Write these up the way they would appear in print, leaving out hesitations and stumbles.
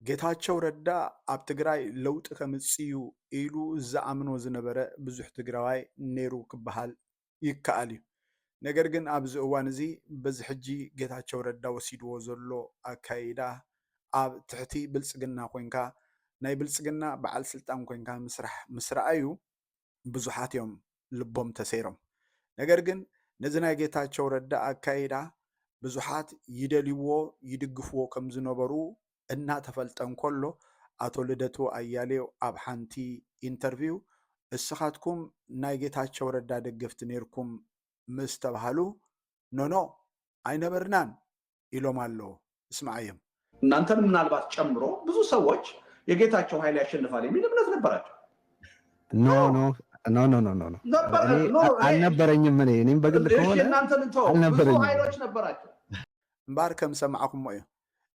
ጌታቸው ረዳ ኣብ ትግራይ ለውጢ ከምጽዩ ኢሉ ዝኣምኖ ዝነበረ ብዙሕ ትግራዋይ ነይሩ ክበሃል ይከኣል እዩ። ነገር ግን ኣብዚ እዋን እዚ በዚ ሕጂ ጌታቸው ረዳ ወሲድዎ ዘሎ ኣካይዳ ኣብ ትሕቲ ብልፅግና ኮንካ ናይ ብልፅግና በዓል ስልጣን ኮንካ ምስ ረኣዩ ብዙሓት እዮም ልቦም ተሰይሮም። ነገር ግን ነዚ ናይ ጌታቸው ረዳ ኣካይዳ ብዙሓት ይደልይዎ ይድግፍዎ ከም ዝነበሩ እናተፈልጠ እንከሎ ኣቶ ልደቱ ኣያሌው ኣብ ሓንቲ ኢንተርቪው እስኻትኩም ናይ ጌታቸው ረዳ ደገፍቲ ነርኩም ምስ ተባሃሉ ኖኖ አይነበርናን ኢሎም ኣለዎ። እስማዕዮም እናንተን ምናልባት ጨምሮ ብዙ ሰዎች የጌታቸው ኃይል ያሸንፋል የሚል እምነት ነበራቸው። አልነበረኝም። እኔም በግል ከሆነ ብዙ ኃይሎች ነበራቸው እምበር ከም ሰማዕኩም እዩ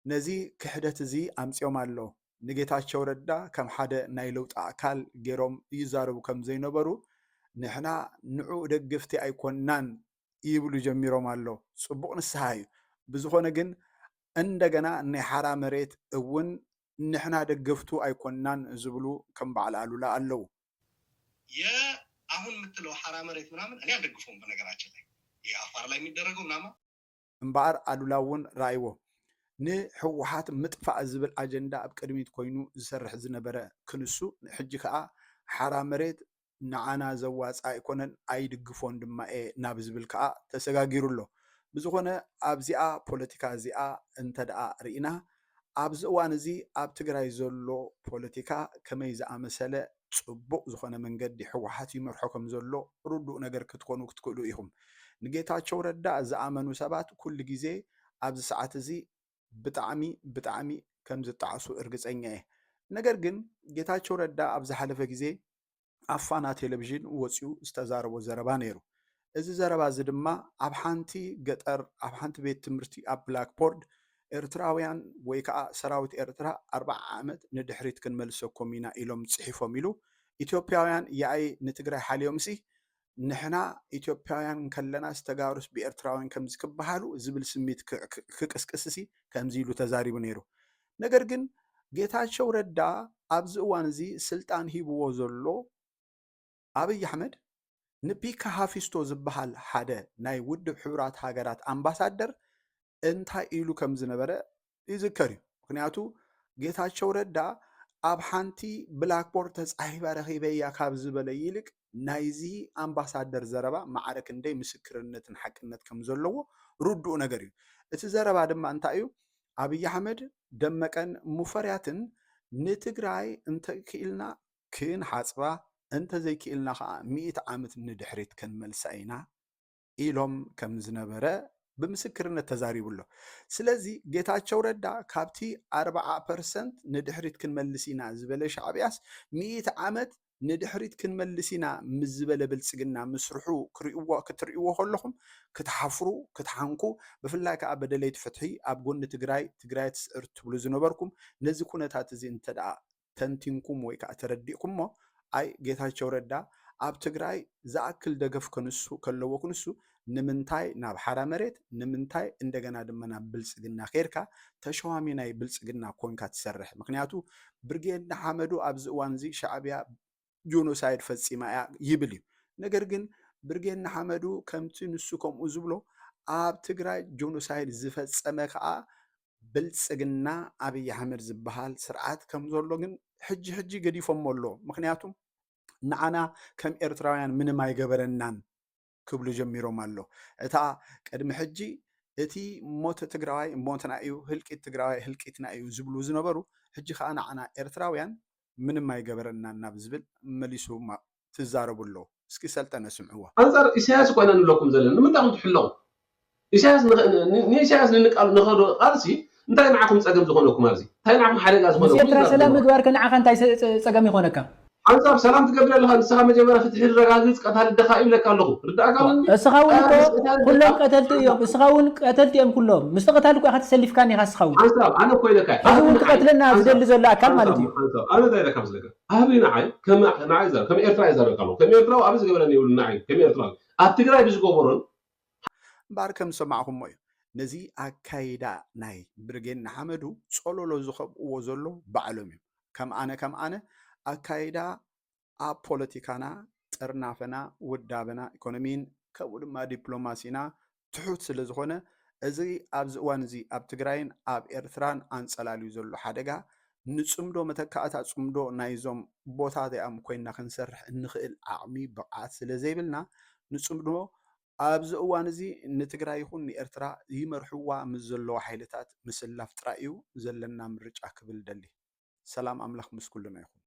ነዚ ክሕደት እዚ ኣምፂኦም ኣሎ ንጌታቸው ረዳ ከም ሓደ ናይ ለውጢ ኣካል ገይሮም ይዛረቡ ከም ዘይነበሩ ንሕና ንዑ ደገፍቲ ኣይኮናን ይብሉ ጀሚሮም ኣሎ። ጽቡቕ ንስሓ እዩ። ብዝኾነ ግን እንደገና ናይ ሓራ መሬት እውን ንሕና ደገፍቱ ኣይኮናን ዝብሉ ከም በዓል አሉላ ኣለዉ። አሁን የምትለው ሐራ መሬት ምናምን እኔ አልደግፈውም። በነገራችን ላይ የአፋር ላይ የሚደረገው ምናምን እምበር አሉላ እውን ራእይዎ ንሕወሓት ምጥፋእ ዝብል አጀንዳ ኣብ ቅድሚት ኮይኑ ዝሰርሕ ዝነበረ ክንሱ ሕጂ ከዓ ሓራ መሬት ንዓና ዘዋፃ ኣይኮነን ኣይድግፎን ድማ ናብ ዝብል ከዓ ተሰጋጊሩ ኣሎ። ብዝኾነ ኣብዚኣ ፖለቲካ እዚኣ እንተደኣ ርኢና ኣብዚ እዋን እዚ ኣብ ትግራይ ዘሎ ፖለቲካ ከመይ ዝኣመሰለ ጽቡቕ ዝኾነ መንገዲ ሕወሓት ይመርሖ ከም ዘሎ ርዱእ ነገር ክትኮኑ ክትክእሉ ኢኹም። ንጌታቸው ረዳ ዝኣመኑ ሰባት ኩሉ ግዜ ኣብዚ ሰዓት እዚ ብጣዕሚ ከም ዝጣዓሱ እርግፀኛ እየ። ነገር ግን ጌታቸው ረዳ ኣብ ዝሓለፈ ግዜ ኣብ ፋና ቴሌቭዥን ወፂኡ ዝተዛረቦ ዘረባ ነይሩ። እዚ ዘረባ እዚ ድማ ኣብ ሓንቲ ገጠር ኣብ ሓንቲ ቤት ትምህርቲ ኣብ ብላክቦርድ ኤርትራውያን ወይ ከዓ ሰራዊት ኤርትራ 40 ዓመት ንድሕሪት ክንመልሰኩም ኢና ኢሎም ጽሒፎም ኢሉ ኢትዮጵያውያን የኣይ ንትግራይ ሓልዮምሲ ንሕና ኢትዮጵያውያን ከለና ዝተጋሩስ ብኤርትራውያን ከምዚ ክበሃሉ ዝብል ስሜት ክቅስቅስሲ ከምዚ ኢሉ ተዛሪቡ ነይሩ። ነገር ግን ጌታቸው ረዳ ኣብዚ እዋን እዚ ስልጣን ሂብዎ ዘሎ ኣብይ ኣሕመድ ንፒካ ሃፊስቶ ዝበሃል ሓደ ናይ ውድብ ሕቡራት ሃገራት ኣምባሳደር እንታይ ኢሉ ከም ዝነበረ ይዝከር እዩ። ምክንያቱ ጌታቸው ረዳ ኣብ ሓንቲ ብላክቦርድ ተጻሒፋ ረኺበያ ካብ ዝበለ ይልቅ ናይዚ ኣምባሳደር ዘረባ ማዕረ ክንደይ ምስክርነትን ሓቅነት ከም ዘለዎ ርዱእ ነገር እዩ። እቲ ዘረባ ድማ እንታይ እዩ? ኣብይ ኣሕመድ ደመቀን ሙፈርያትን ንትግራይ እንተክኢልና ክንሓፅባ እንተዘይክኢልና ከዓ 100 ዓመት ንድሕሪት ክንመልሳ ኢና ኢሎም ከም ዝነበረ ብምስክርነት ተዛሪቡሎ። ስለዚ ጌታቸው ረዳ ካብቲ 40% ንድሕሪት ክንመልስ ኢና ዝበለ ሻዕብያስ 100 ዓመት ንድሕሪት ክንመልስ ኢና ምስ ዝበለ ብልፅግና ምስርሑ ክትርእይዎ ከለኹም ክትሓፍሩ ክትሓንኩ፣ ብፍላይ ከዓ በደለይቲ ፍትሒ ኣብ ጎኒ ትግራይ ትስዕር ትብሉ ዝነበርኩም ነዚ ኩነታት እዚ እንተደኣ ተንቲንኩም ወይ ከዓ ተረዲእኩምሞ ኣይ ጌታቸው ረዳ ኣብ ትግራይ ዝኣክል ደገፍ ክንሱ ከለዎ ክንሱ ንምንታይ ናብ ሓራ መሬት ንምንታይ እንደገና ድማ ናብ ብልፅግና ኸይርካ ተሸዋሚ ናይ ብልፅግና ኮንካ ትሰርሕ? ምክንያቱ ብርጌድ ሓመዱ ኣብዚ እዋን እዚ ሻዕብያ ጆኖሳይድ ፈፂማ እያ ይብል እዩ። ነገር ግን ብርጌድ ሓመዱ ከምቲ ንሱ ከምኡ ዝብሎ ኣብ ትግራይ ጆኖሳይድ ዝፈፀመ ከዓ ብልፅግና ኣብይ ኣሕመድ ዝበሃል ስርዓት ከም ዘሎ ግን ሕጂ ገዲፎም ኣሎ። ምክንያቱም ንዓና ከም ኤርትራውያን ምንም ኣይገበረናን ክብሉ ጀሚሮም ኣሎ። እታ ቅድሚ ሕጂ እቲ ሞት ትግራዋይ ሞትና እዩ፣ ህልቂት ትግራዋይ ህልቂትና እዩ ዝብሉ ዝነበሩ ሕጂ ከዓ ንዓና ኤርትራውያን ምንም ኣይገበረናን ናብ ዝብል መሊሱ ትዛረቡ ኣለዉ። እስኪ ሰልጠነ ስምዕዎ። አንጻር ኢሳያስ ኮይና ንብለኩም ዘለና ንምንታይ ትሕለዉ? ኢሳያስ ንኢሳያስ ንኸዶ ቃልሲ እንታይ ንዓኩም ፀገም ዝኾነኩም ኣብዚ እንታይ ንዓኩም ሓደጋ ዝኾነኩም? ኤርትራ ሰላም ምግባር ከንዓኻ እንታይ ፀገም ይኾነካ? አንጻር ሰላም ትገብር ኣለኻ ንስኻ መጀመርያ ፍትሒ ረጋግፅ ቀታሊ ደኻ ይብለካ ኣለኹ ርዳእካ እስኻ እውን ኩሎም ቀተልቲ እዮም። እስኻ እውን ቀተልቲ እዮም ኩሎም። ምስ ተቐታሊ እኳ ክትሰሊፍካ ኒኻ እስኻ እውን አንጻር ኣነ ኮይለካ ሕዚ እውን ክቀትለና ዝደሊ ዘሎ ኣካል ማለት እዩ። ኣነ እንታይ ኢለካ ምስለካ ኣብ ንዓይ ከም ኤርትራ ይዛረብካ ኣለኹ ከም ኤርትራዊ ኣብ ዝገበረኒ ይብሉ ንዓይ ከም ኤርትራዊ ኣብ ትግራይ ብዝገበሮን እምበር ከም ሰማዕኹሞ እዩ ነዚ ኣካይዳ ናይ ብርጌን ንሓመዱ ፀሎሎ ዝኸብእዎ ዘሎ ባዕሎም እዮም ከም ኣነ ኣካይዳ ኣብ ፖለቲካና ጥርናፈና ውዳበና ኢኮኖሚን ከምኡ ድማ ዲፕሎማሲና ትሑት ስለ ዝኾነ እዚ ኣብዚ እዋን እዚ ኣብ ትግራይን ኣብ ኤርትራን ኣንፀላልዩ ዘሎ ሓደጋ ንፅምዶ መተካእታ ፅምዶ ናይዞም ቦታ እዚኦም ኮይንና ክንሰርሕ እንኽእል ዓቕሚ ብቕዓት ስለ ዘይብልና ንፅምዶ ኣብዚ እዋን እዚ ንትግራይ ይኹን ንኤርትራ ይመርሕዋ ምስ ዘለዎ ሓይልታት ምስላፍ ጥራይ እዩ ዘለና ምርጫ ክብል ደሊ ሰላም ኣምላኽ ምስ ኩልና ይኹን